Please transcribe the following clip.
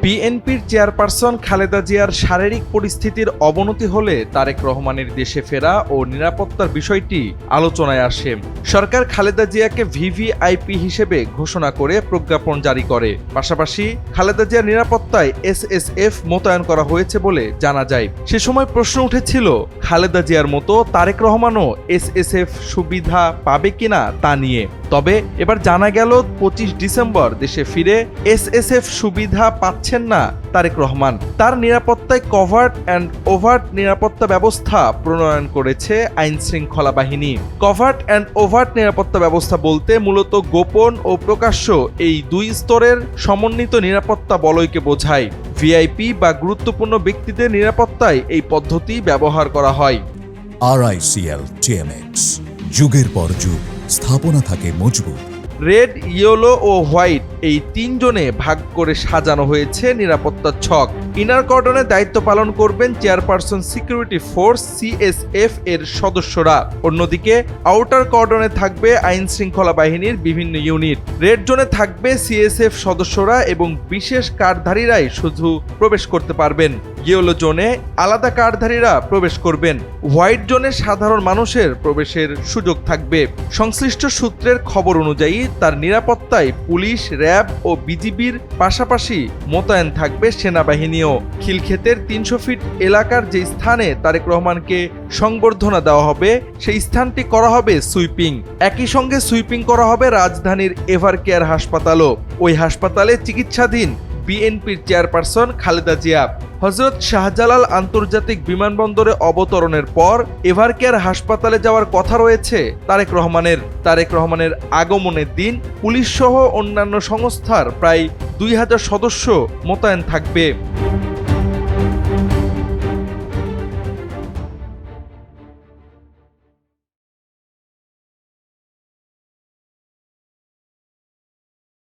বিএনপির চেয়ারপারসন খালেদা জিয়ার শারীরিক পরিস্থিতির অবনতি হলে তারেক রহমানের দেশে ফেরা ও নিরাপত্তার বিষয়টি আলোচনায় আসে। সরকার খালেদা জিয়াকে ভিভিআইপি হিসেবে ঘোষণা করে প্রজ্ঞাপন জারি করে। পাশাপাশি খালেদা জিয়ার নিরাপত্তায় এসএসএফ মোতায়েন করা হয়েছে বলে জানা যায়। সে সময় প্রশ্ন উঠেছিল, খালেদা জিয়ার মতো তারেক রহমানও এসএসএফ সুবিধা পাবে কিনা তা নিয়ে। তবে এবার জানা গেল 25 ডিসেম্বর দেশে ফিরে এসএসএফ সুবিধা পাচ্ছেন না তারেক রহমান। তার নিরাপত্তায় কভার্ট অ্যান্ড ওভার্ট নিরাপত্তা ব্যবস্থা প্রণয়ন করেছে আইন শৃঙ্খলা বাহিনী। কভার্ট অ্যান্ড ওভার্ট নিরাপত্তা ব্যবস্থা বলতে মূলত গোপন ও প্রকাশ্য এই দুই স্তরের সমন্বিত নিরাপত্তা বলয়কে বোঝায়। ভিআইপি বা গুরুত্বপূর্ণ ব্যক্তিদের নিরাপত্তায় এই পদ্ধতি ব্যবহার করা হয়। RICL TMX, যুগের পর যুগ স্থাপনা থাকে মজবুত। রেড, ইয়েলো ও হোয়াইট এই তিনজনে ভাগ করে সাজানো হয়েছে নিরাপত্তার ছক। ইনার কর্ডনে দায়িত্ব পালন করবেন চেয়ারপারসন সিকিউরিটি ফোর্স CSF এর সদস্যরা। অন্যদিকে আউটার কর্ডনে থাকবে আইন শৃঙ্খলা বাহিনীর বিভিন্ন ইউনিট। রেড জোনে থাকবে CSF সদস্যরা এবং বিশেষ কার্ডধারীরাই শুধু প্রবেশ করতে পারবেন। ইয়েলো জোনে আলাদা কার্ডধারীরা প্রবেশ করবেন। হোয়াইট জোনে সাধারণ মানুষের প্রবেশের সুযোগ থাকবে। সংশ্লিষ্ট সূত্রের খবর অনুযায়ী তার নিরাপত্তায় পুলিশ, র্যাব ও বিজিবির পাশাপাশি মোতায়েন থাকবে সেনাবাহিনীও। খিলক্ষেতের 300 ফিট এলাকার যে স্থানে তারেক রহমানকে সংবর্ধনা দেওয়া হবে সেই স্থানটি করা হবে সুইপিং। একই সঙ্গে সুইপিং করা হবে রাজধানীর এভারকেয়ার হাসপাতালও। ওই হাসপাতালে চিকিৎসাধীন বিএনপির চেয়ারপারসন খালেদা জিয়া। হযরত শাহজালাল আন্তর্জাতিক বিমানবন্দরে অবতরণের পর এভারকেয়ার হাসপাতালে যাওয়ার কথা রয়েছে তারেক রহমানের। তারেক রহমানের আগমনের দিন পুলিশ সহ অন্যান্য সংস্থার প্রায় 2000 সদস্য মোতায়েন থাকবে।